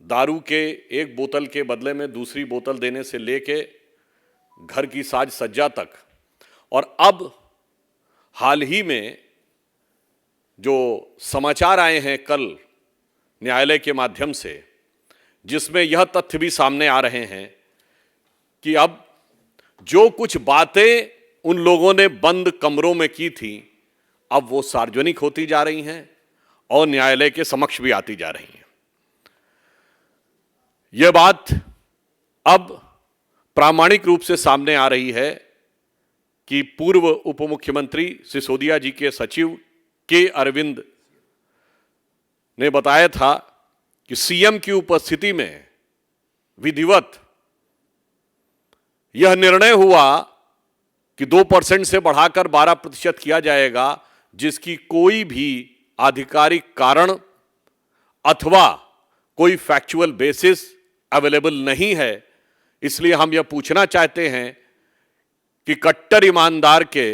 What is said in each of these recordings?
दारू के एक बोतल के बदले में दूसरी बोतल देने से लेके घर की साज सज्जा तक, और अब हाल ही में जो समाचार आए हैं कल न्यायालय के माध्यम से, जिसमें यह तथ्य भी सामने आ रहे हैं कि अब जो कुछ बातें उन लोगों ने बंद कमरों में की थी, अब वो सार्वजनिक होती जा रही हैं और न्यायालय के समक्ष भी आती जा रही हैं। यह बात अब प्रामाणिक रूप से सामने आ रही है कि पूर्व उप मुख्यमंत्री सिसोदिया जी के सचिव के अरविंद ने बताया था कि सीएम की उपस्थिति में विधिवत यह निर्णय हुआ कि 2% से बढ़ाकर 12% किया जाएगा, जिसकी कोई भी आधिकारिक कारण अथवा कोई फैक्चुअल बेसिस अवेलेबल नहीं है। इसलिए हम यह पूछना चाहते हैं कि कट्टर ईमानदार के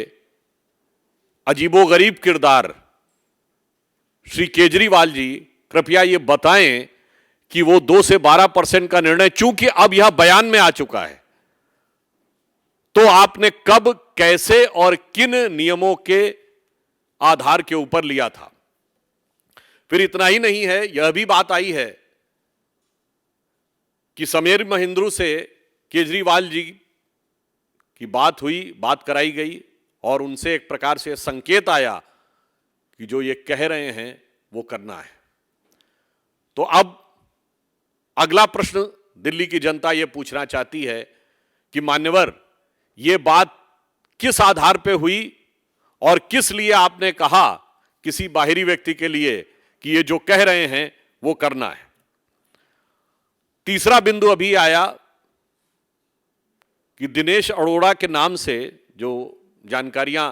अजीबोगरीब किरदार श्री केजरीवाल जी कृपया ये बताएं कि वो 2 से 12% का निर्णय, चूंकि अब यह बयान में आ चुका है, तो आपने कब, कैसे और किन नियमों के आधार के ऊपर लिया था। फिर इतना ही नहीं है, यह भी बात आई है कि समीर महेंद्रू से केजरीवाल जी की बात हुई, बात कराई गई और उनसे एक प्रकार से संकेत आया कि जो ये कह रहे हैं वो करना है। तो अब अगला प्रश्न दिल्ली की जनता ये पूछना चाहती है कि मान्यवर, ये बात किस आधार पे हुई और किस लिए आपने कहा किसी बाहरी व्यक्ति के लिए कि ये जो कह रहे हैं वो करना है। तीसरा बिंदु अभी आया कि दिनेश अरोड़ा के नाम से जो जानकारियां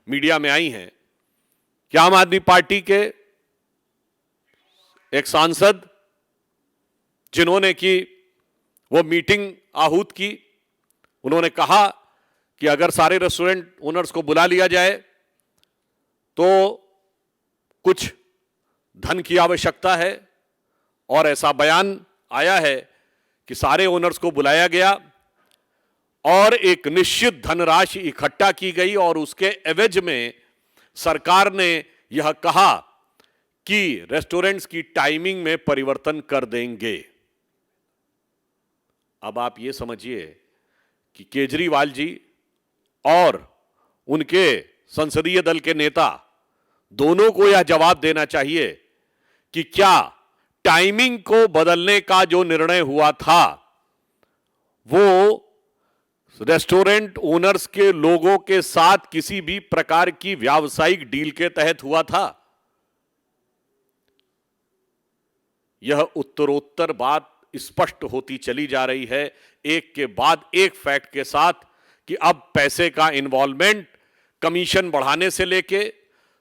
मीडिया में आई हैं कि आम आदमी पार्टी के एक सांसद जिन्होंने की वो मीटिंग आहूत की, उन्होंने कहा कि अगर सारे रेस्टोरेंट ओनर्स को बुला लिया जाए तो कुछ धन की आवश्यकता है, और ऐसा बयान आया है कि सारे ओनर्स को बुलाया गया और एक निश्चित धनराशि इकट्ठा की गई और उसके एवज में सरकार ने यह कहा कि रेस्टोरेंट्स की टाइमिंग में परिवर्तन कर देंगे। अब आप ये समझिए कि केजरीवाल जी और उनके संसदीय दल के नेता दोनों को यह जवाब देना चाहिए कि क्या टाइमिंग को बदलने का जो निर्णय हुआ था वो रेस्टोरेंट ओनर्स के लोगों के साथ किसी भी प्रकार की व्यावसायिक डील के तहत हुआ था। यह उत्तरोत्तर बात स्पष्ट होती चली जा रही है, एक के बाद एक फैक्ट के साथ, कि अब पैसे का इन्वॉल्वमेंट कमीशन बढ़ाने से लेके,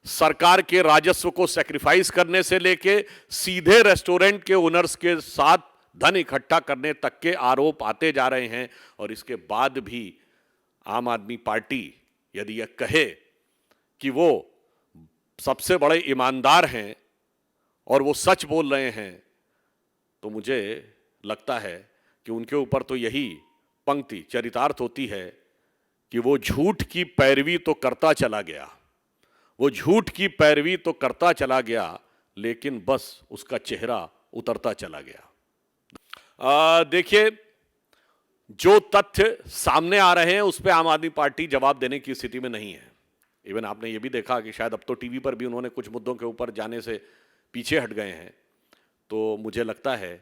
सरकार के राजस्व को सैक्रिफाइस करने से लेके, सीधे रेस्टोरेंट के ओनर्स के साथ धन इकट्ठा करने तक के आरोप आते जा रहे हैं। और इसके बाद भी आम आदमी पार्टी यदि यह कहे कि वो सबसे बड़े ईमानदार हैं और वो सच बोल रहे हैं, तो मुझे लगता है कि उनके ऊपर तो यही पंक्ति चरितार्थ होती है कि वो झूठ की पैरवी तो करता चला गया, वो झूठ की पैरवी तो करता चला गया, लेकिन बस उसका चेहरा उतरता चला गया। देखिए, जो तथ्य सामने आ रहे हैं उस पर आम आदमी पार्टी जवाब देने की स्थिति में नहीं है। इवन आपने ये भी देखा कि शायद अब तो टीवी पर भी उन्होंने कुछ मुद्दों के ऊपर जाने से पीछे हट गए हैं। तो मुझे लगता है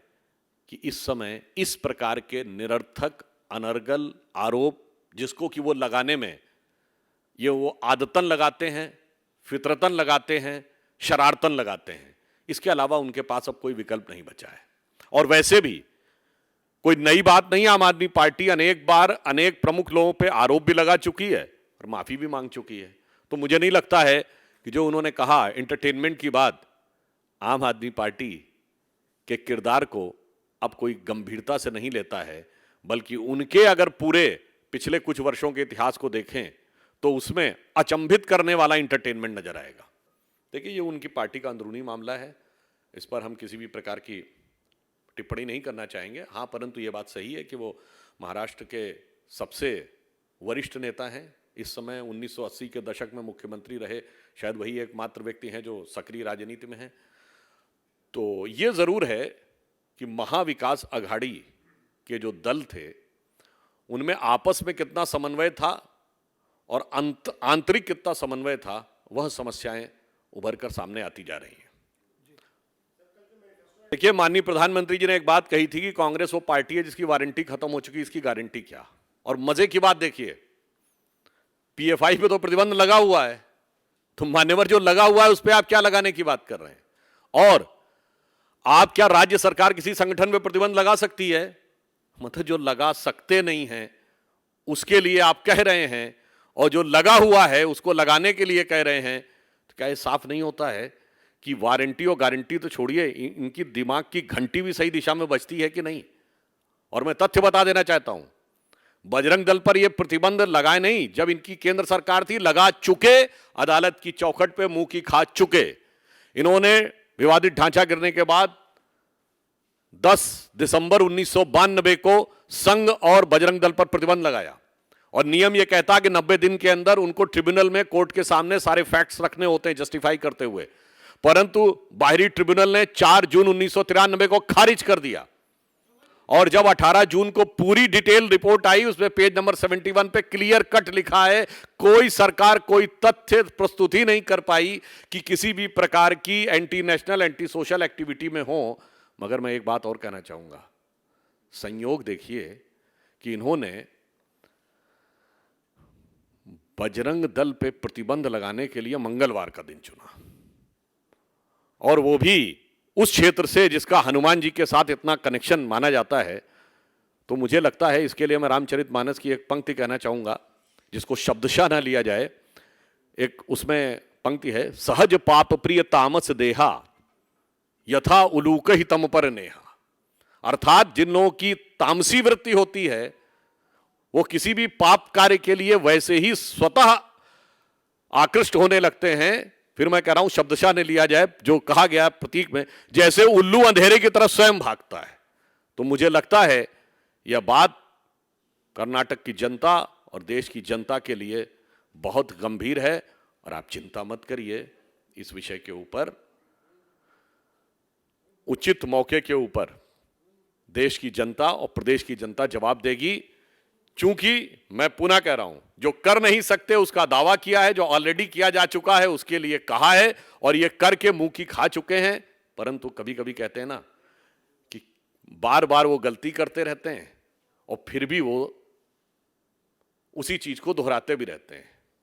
कि इस समय इस प्रकार के निरर्थक अनर्गल आरोप, जिसको कि वो लगाने में ये वो आदतन लगाते हैं, फितरतन लगाते हैं, शरारतन लगाते हैं, इसके अलावा उनके पास अब कोई विकल्प नहीं बचा है। और वैसे भी कोई नई बात नहीं, आम आदमी पार्टी अनेक बार अनेक प्रमुख लोगों पे आरोप भी लगा चुकी है और माफी भी मांग चुकी है। तो मुझे नहीं लगता है कि जो उन्होंने कहा एंटरटेनमेंट की बात, आम आदमी पार्टी के किरदार को अब कोई गंभीरता से नहीं लेता है, बल्कि उनके अगर पूरे पिछले कुछ वर्षों के इतिहास को देखें तो उसमें अचंभित करने वाला एंटरटेनमेंट नजर आएगा। देखिए, ये उनकी पार्टी का अंदरूनी मामला है, इस पर हम किसी भी प्रकार की टिप्पणी नहीं करना चाहेंगे। हाँ, परंतु ये बात सही है कि वो महाराष्ट्र के सबसे वरिष्ठ नेता हैं। इस समय 1980 के दशक में मुख्यमंत्री रहे, शायद वही एकमात्र व्यक्ति हैं जो सक्रिय राजनीति में हैं। तो ये जरूर है कि महाविकास अघाड़ी के जो दल थे उनमें आपस में कितना समन्वय था और आंतरिक कितना समन्वय था, वह समस्याएं उभर कर सामने आती जा रही हैं। देखिए, माननीय प्रधानमंत्री जी ने एक बात कही थी कि कांग्रेस वो पार्टी है जिसकी वारंटी खत्म हो चुकी, इसकी गारंटी क्या। और मजे की बात देखिए, पीएफआई पे तो प्रतिबंध लगा हुआ है, तो मान्यवर जो लगा हुआ है उस पर आप क्या लगाने की बात कर रहे हैं। और आप क्या राज्य सरकार किसी संगठन पे प्रतिबंध लगा सकती है? मतलब जो लगा सकते नहीं हैं उसके लिए आप कह रहे हैं, और जो लगा हुआ है उसको लगाने के लिए कह रहे हैं। तो क्या ये साफ नहीं होता है कि वारंटी और गारंटी तो छोड़िए, इनकी दिमाग की घंटी भी सही दिशा में बजती है कि नहीं। और मैं तथ्य बता देना चाहता हूं, बजरंग दल पर ये प्रतिबंध लगाए नहीं, जब इनकी केंद्र सरकार थी लगा चुके, अदालत की चौखट पे मुंह की खा चुके। इन्होंने विवादित ढांचा गिरने के बाद 10 दिसंबर 1992 को संघ और बजरंग दल पर प्रतिबंध लगाया, और नियम यह कहता है कि 90 दिन के अंदर उनको ट्रिब्यूनल में, कोर्ट के सामने सारे फैक्ट्स रखने होते हैं जस्टिफाई करते हुए। परंतु बाहरी ट्रिब्यूनल ने 4 जून 1993 को खारिज कर दिया, और जब 18 जून को पूरी डिटेल रिपोर्ट आई, उसमें पेज नंबर 71 पे क्लियर कट लिखा है, कोई सरकार कोई तथ्य प्रस्तुत ही नहीं कर पाई कि किसी भी प्रकार की anti national, anti social activity में हो। मगर मैं एक बात और कहना चाहूंगा, संयोग देखिए कि इन्होंने बजरंग दल पे प्रतिबंध लगाने के लिए मंगलवार का दिन चुना, और वो भी उस क्षेत्र से जिसका हनुमान जी के साथ इतना कनेक्शन माना जाता है। तो मुझे लगता है इसके लिए मैं रामचरितमानस की एक पंक्ति कहना चाहूंगा, जिसको शब्दशः ना लिया जाए। एक उसमें पंक्ति है, सहज पाप प्रिय तामस देहा, यथा उलूक ही तम पर नेहा। अर्थात जिन लोगों की तामसी वृत्ति होती है वो किसी भी पाप कार्य के लिए वैसे ही स्वतः आकृष्ट होने लगते हैं। फिर मैं कह रहा हूं शब्दशः ने लिया जाए, जो कहा गया प्रतीक में, जैसे उल्लू अंधेरे की तरफ स्वयं भागता है। तो मुझे लगता है यह बात कर्नाटक की जनता और देश की जनता के लिए बहुत गंभीर है, और आप चिंता मत करिए, इस विषय के ऊपर उचित मौके के ऊपर देश की जनता और प्रदेश की जनता जवाब देगी। चूंकि मैं पुनः कह रहा हूं, जो कर नहीं सकते उसका दावा किया है, जो ऑलरेडी किया जा चुका है उसके लिए कहा है, और ये करके मुंह की खा चुके हैं। परंतु कभी कभी कहते हैं ना कि बार बार वो गलती करते रहते हैं और फिर भी वो उसी चीज को दोहराते भी रहते हैं।